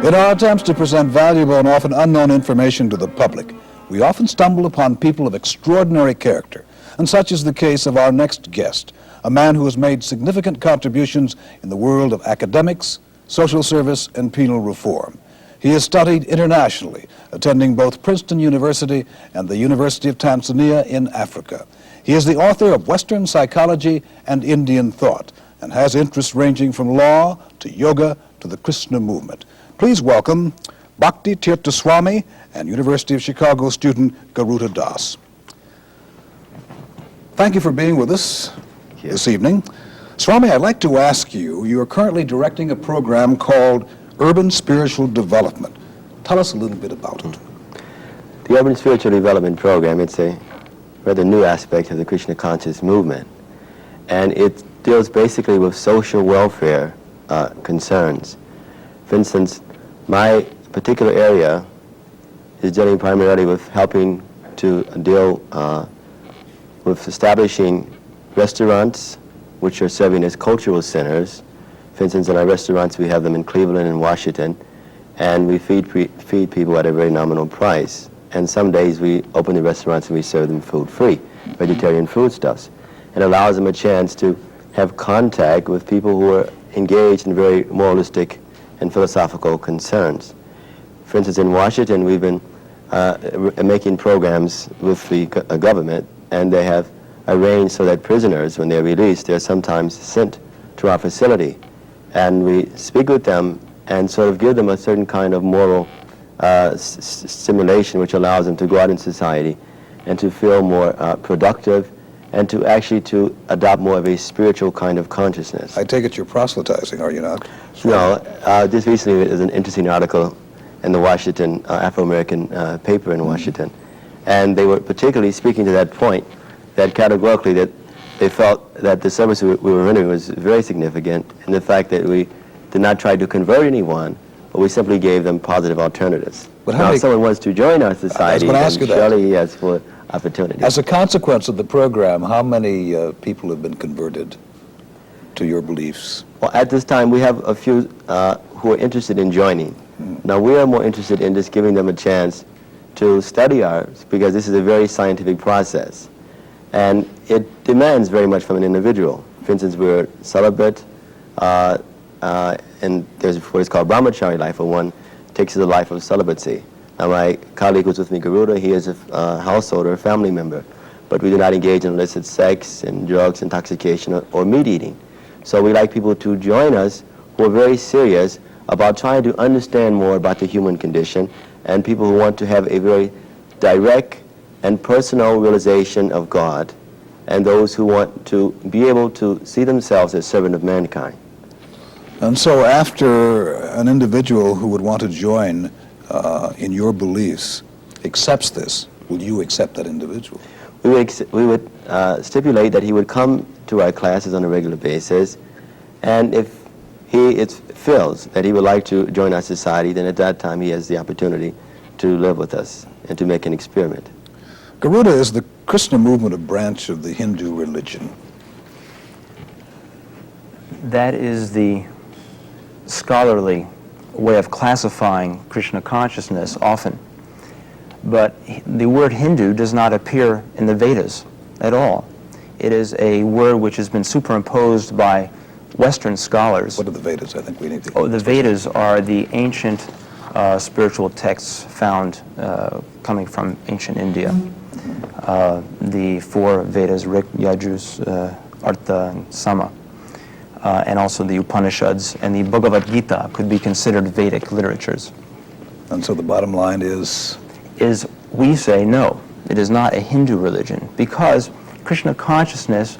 In our attempts to present valuable and often unknown information to the public, we often stumble upon people of extraordinary character, and such is the case of our next guest, a man who has made significant contributions in the world of academics, social service, and penal reform. He has studied internationally, attending both Princeton University and the University of Tanzania in Africa. He is the author of Western Psychology and Indian Thought, and has interests ranging from law to yoga to the Krishna movement. Please welcome Bhakti Tirtha Swami and University of Chicago student Garuda Das. Thank you for being with us this evening. Swami, I'd like to ask you, you are currently directing a program called Urban Spiritual Development. Tell us a little bit about it. The Urban Spiritual Development Program, it's a rather new aspect of the Krishna conscious movement, and it deals basically with social welfare concerns. For instance, my particular area is dealing primarily with helping to deal with establishing restaurants which are serving as cultural centers. For instance, in our restaurants, we have them in Cleveland and Washington, and we feed people at a very nominal price. And some days we open the restaurants and we serve them food free, vegetarian foodstuffs. It allows them a chance to have contact with people who are engaged in very moralistic and philosophical concerns. For instance, in Washington, we've been making programs with the government, and they have arranged so that prisoners, when they're released, they're sometimes sent to our facility. And we speak with them and sort of give them a certain kind of moral stimulation, which allows them to go out in society and to feel more productive, and to actually to adopt more of a spiritual kind of consciousness. I take it you're proselytizing, are you not? No, just recently there's an interesting article in the Washington Afro-American paper in Washington, and they were particularly speaking to that point, that categorically that they felt that the service we were rendering was very significant, and the fact that we did not try to convert anyone, but we simply gave them positive alternatives. But now, if someone wants to join our society, then surely he has full opportunity. As a consequence of the program, how many people have been converted to your beliefs? Well, at this time, we have a few who are interested in joining. Now, we are more interested in just giving them a chance to study ours, because this is a very scientific process, and it demands very much from an individual. For instance, we're celibate, and there's what is called brahmachari life, where one takes the life of celibacy. Now, my colleague who's with me, Garuda, he is a household or a family member, but we do not engage in illicit sex and drugs, intoxication, or meat eating. So we like people to join us who are very serious about trying to understand more about the human condition, and people who want to have a very direct and personal realization of God, and those who want to be able to see themselves as servant of mankind. And so after an individual who would want to join in your beliefs accepts this, will you accept that individual? We would stipulate that he would come to our classes on a regular basis, and if he feels that he would like to join our society, then at that time he has the opportunity to live with us and to make an experiment. Garuda, is the Krishna movement a branch of the Hindu religion? That is the scholarly way of classifying Krishna consciousness often. But the word Hindu does not appear in the Vedas at all. It is a word which has been superimposed by Western scholars. What are the Vedas? I think we need to... Oh, the Vedas are the ancient spiritual texts found coming from ancient India. The four Vedas, Rig, Yajus, Artha, and Sama. And also the Upanishads and the Bhagavad Gita could be considered Vedic literatures. And so the bottom line is? We say no, it is not a Hindu religion, because Krishna consciousness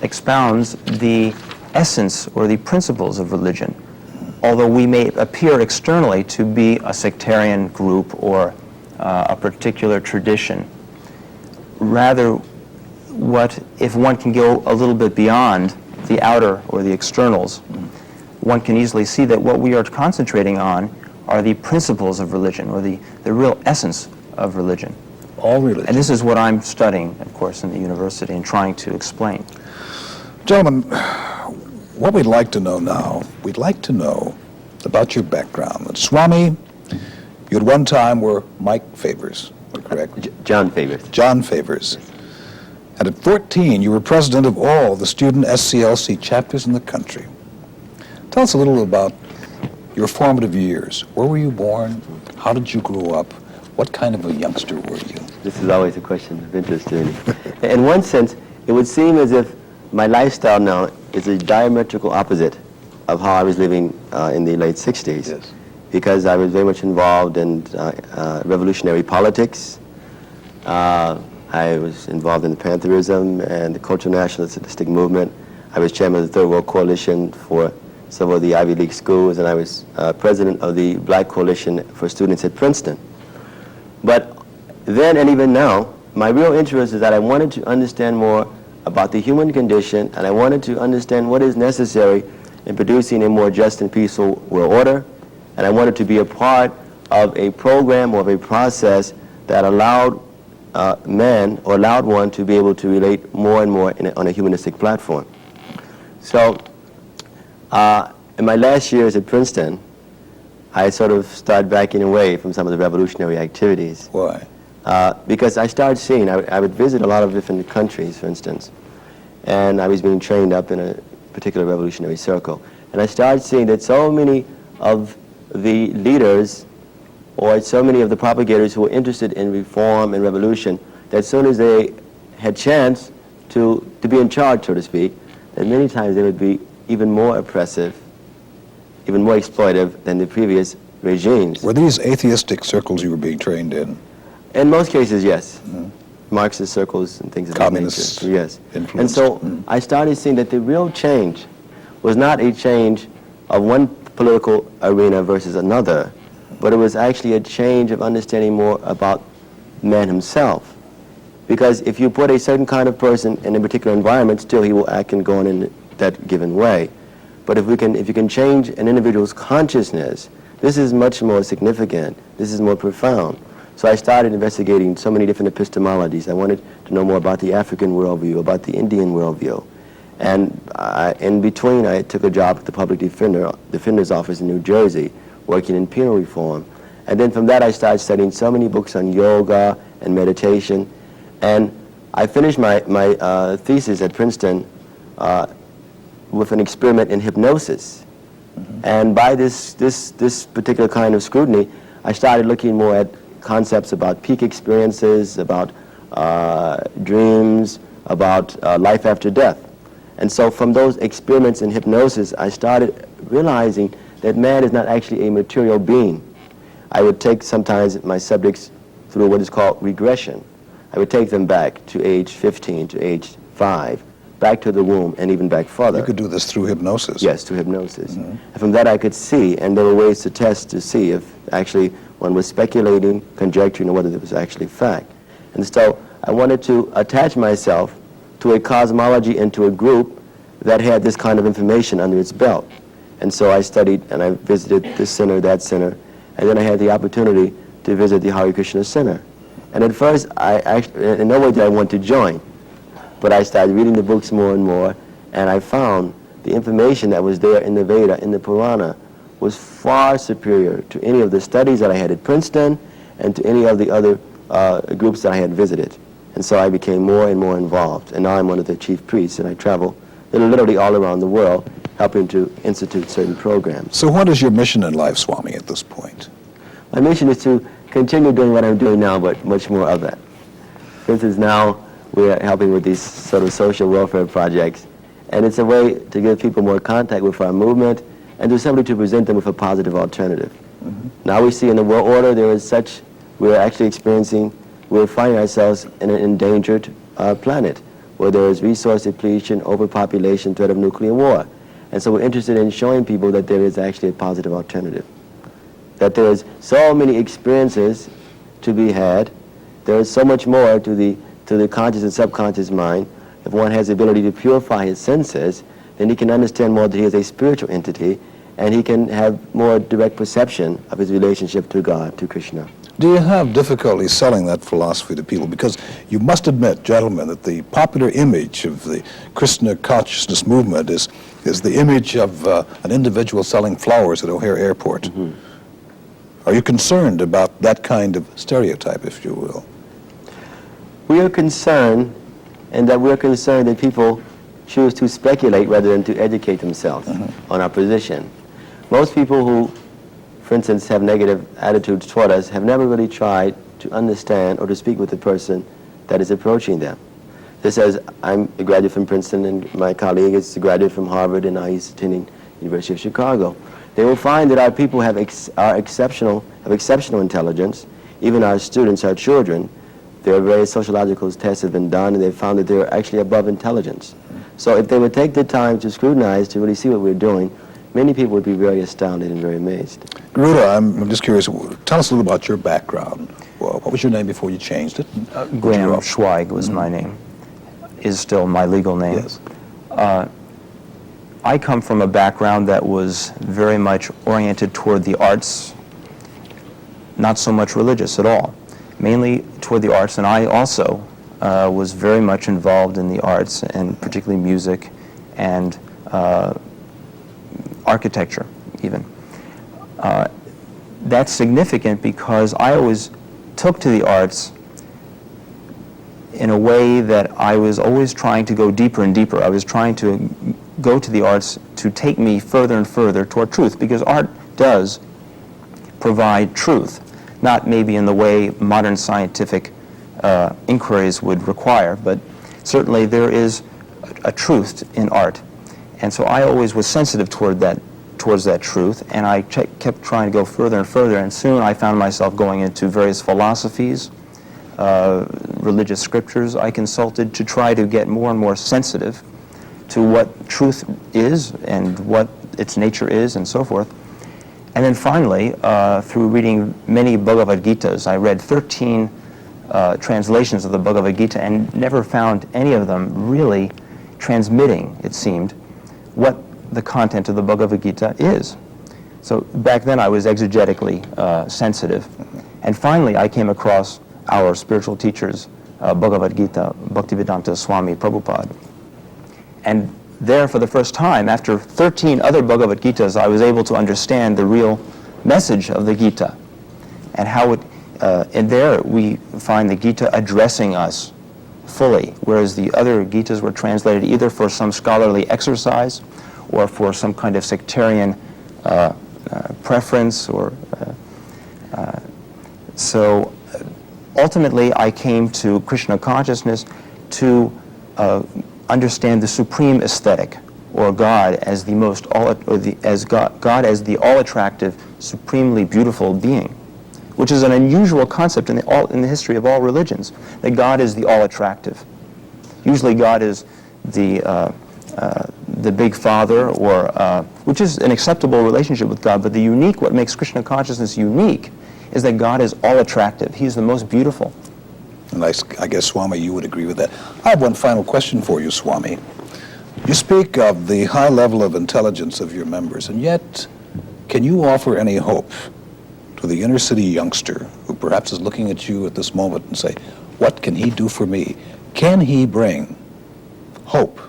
expounds the essence or the principles of religion, although we may appear externally to be a sectarian group or a particular tradition. Rather, if one can go a little bit beyond the outer or the externals, one can easily see that what we are concentrating on are the principles of religion, or the real essence of religion. All religion. And this is what I'm studying, of course, in the university and trying to explain. Gentlemen, what we'd like to know now, we'd like to know about your background. Swami, you at one time were Mike Favors, correct? John Favors. John Favors. And at 14, you were president of all the student SCLC chapters in the country. Tell us a little about your formative years. Where were you born? How did you grow up? What kind of a youngster were you? This is always a question of interest to me. In one sense, it would seem as if my lifestyle now is a diametrical opposite of how I was living in the late 60s. Yes. Because I was very much involved in revolutionary politics. I was involved in Pantherism and the cultural nationalistic movement. I was chairman of the Third World Coalition for several of the Ivy League schools, and I was president of the Black Coalition for Students at Princeton. But then and even now, my real interest is that I wanted to understand more about the human condition, and I wanted to understand what is necessary in producing a more just and peaceful world order, and I wanted to be a part of a program or of a process that allowed man, or allowed one, to be able to relate more and more on a humanistic platform. So, in my last years at Princeton, I sort of started backing away from some of the revolutionary activities. Why? Because I started seeing, I would visit a lot of different countries, for instance, and I was being trained up in a particular revolutionary circle. And I started seeing that so many of the leaders, or so many of the propagators who were interested in reform and revolution, that as soon as they had chance to be in charge, so to speak, that many times they would be even more oppressive, even more exploitive than the previous regimes. Were these atheistic circles you were being trained in? In most cases, yes. Marxist circles and things of that Communist nature. Yes. influence. And so I started seeing that the real change was not a change of one political arena versus another, but it was actually a change of understanding more about man himself. Because if you put a certain kind of person in a particular environment, still he will act and go on in that given way. But if you can change an individual's consciousness, this is much more significant. This is more profound. So I started investigating so many different epistemologies. I wanted to know more about the African worldview, about the Indian worldview. And in between, I took a job at the Public Defender's Office in New Jersey, working in penal reform. And then from that, I started studying so many books on yoga and meditation. And I finished my thesis at Princeton with an experiment in hypnosis. And by this particular kind of scrutiny, I started looking more at concepts about peak experiences, about dreams, about life after death. And so from those experiments in hypnosis, I started realizing that man is not actually a material being. I would take sometimes my subjects through what is called regression. I would take them back to age 15, to age 5, back to the womb, and even back further. You could do this through hypnosis. Yes, through hypnosis. And from that I could see, and there were ways to test to see if actually one was speculating, conjecturing, or whether it was actually fact. And so I wanted to attach myself to a cosmology and to a group that had this kind of information under its belt. And so I studied and I visited this center, that center, and then I had the opportunity to visit the Hare Krishna Center. And at first, in no way did I want to join, but I started reading the books more and more, and I found the information that was there in the Veda, in the Purana, was far superior to any of the studies that I had at Princeton and to any of the other groups that I had visited. And so I became more and more involved, and now I'm one of the chief priests, and I travel literally all around the world helping to institute certain programs. So what is your mission in life, Swami, at this point? My mission is to continue doing what I'm doing now, but much more of that. For instance, now we're helping with these sort of social welfare projects, and it's a way to give people more contact with our movement and to simply to present them with a positive alternative. Now we see in the world order there is such, we're finding ourselves in an endangered planet where there is resource depletion, overpopulation, threat of nuclear war. And so we're interested in showing people that there is actually a positive alternative. That there is so many experiences to be had. There is so much more to the conscious and subconscious mind. If one has the ability to purify his senses, then he can understand more that he is a spiritual entity, and he can have more direct perception of his relationship to God, to Krishna. Do you have difficulty selling that philosophy to people? Because you must admit, gentlemen, that the popular image of the Krishna consciousness movement is the image of an individual selling flowers at O'Hare Airport. Mm-hmm. Are you concerned about that kind of stereotype, if you will? We are concerned, and that we're concerned that people choose to speculate rather than to educate themselves on our position. Most people who, for instance, have negative attitudes toward us have never really tried to understand or to speak with the person that is approaching them. This says, I'm a graduate from Princeton, and my colleague is a graduate from Harvard, and now he's attending University of Chicago. They will find that our people have exceptional intelligence. Even our students, our children, there are various sociological tests have been done, and they've found that they're actually above intelligence. So if they would take the time to scrutinize, to really see what we're doing, many people would be very astounded and very amazed. Garuda, I'm just curious, tell us a little about your background. Well, what was your name before you changed it? Graham Schweig was my name, is still my legal name. Yes. I come from a background that was very much oriented toward the arts, not so much religious at all, mainly toward the arts, and I also was very much involved in the arts, and particularly music and architecture even. That's significant because I always took to the arts in a way that I was always trying to go deeper and deeper. I was trying to go to the arts to take me further and further toward truth, because art does provide truth, not maybe in the way modern scientific inquiries would require, but certainly there is a truth in art. And so I always was sensitive towards that truth, and I kept trying to go further and further, and soon I found myself going into various philosophies, religious scriptures I consulted to try to get more and more sensitive to what truth is and what its nature is and so forth. And then finally, through reading many Bhagavad Gitas, I read 13 translations of the Bhagavad Gita and never found any of them really transmitting, it seemed, what the content of the Bhagavad Gita is. So back then I was exegetically sensitive. And finally I came across our spiritual teacher's Bhagavad Gita, Bhakti Tirtha Swami Prabhupada. And there, for the first time, after 13 other Bhagavad Gitas, I was able to understand the real message of the Gita, and how it, and there we find the Gita addressing us fully, whereas the other Gitas were translated either for some scholarly exercise or for some kind of sectarian preference, or so ultimately I came to Krishna consciousness to understand the supreme aesthetic, or God as the most God as the all-attractive, supremely beautiful being, which is an unusual concept in the history of all religions. That God is the all-attractive. Usually, God is the Big Father, or which is an acceptable relationship with God. But what makes Krishna consciousness unique, is that God is all-attractive. He's the most beautiful. And I guess, Swami, you would agree with that. I have one final question for you, Swami. You speak of the high level of intelligence of your members, and yet, can you offer any hope to the inner city youngster who perhaps is looking at you at this moment and say, what can he do for me? Can he bring hope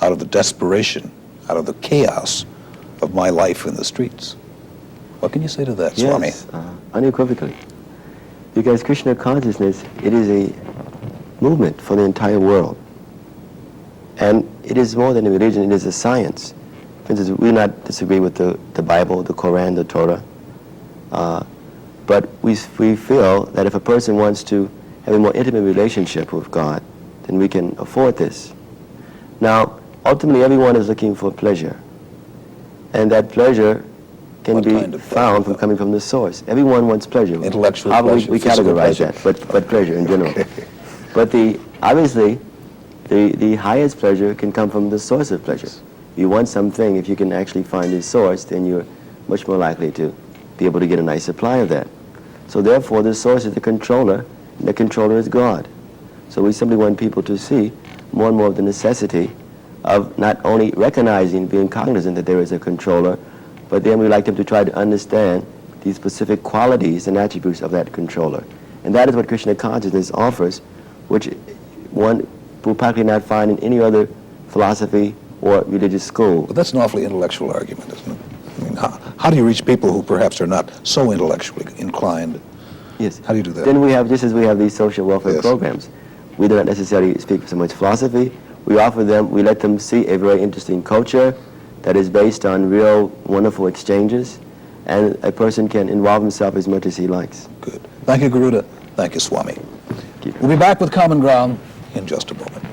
out of the desperation, out of the chaos of my life in the streets? What can you say to that, Swami? Yes, unequivocally. Because Krishna consciousness, it is a movement for the entire world. And it is more than a religion, it is a science. For instance, we do not disagree with the Bible, the Quran, the Torah. But we feel that if a person wants to have a more intimate relationship with God, then we can afford this. Now, ultimately, everyone is looking for pleasure. And that pleasure can be found from coming from the source. Everyone wants pleasure. Intellectual pleasure. We categorize that, but pleasure in general. But obviously, the highest pleasure can come from the source of pleasure. You want something, if you can actually find the source, then you're much more likely to be able to get a nice supply of that. So therefore, the source is the controller, and the controller is God. So we simply want people to see more and more of the necessity of not only recognizing, being cognizant that there is a controller, but then we like them to try to understand the specific qualities and attributes of that controller. And that is what Krishna consciousness offers, which one will practically not find in any other philosophy or religious school. But that's an awfully intellectual argument, isn't it? I mean, how do you reach people who perhaps are not so intellectually inclined? Yes. How do you do that? Then we have, just as we have these social welfare Yes. programs, we do not necessarily speak so much philosophy. We offer them, we let them see a very interesting culture that is based on real wonderful exchanges, and a person can involve himself as much as he likes. Good. Thank you, Garuda. Thank you, Swami. Thank you. We'll be back with Common Ground in just a moment.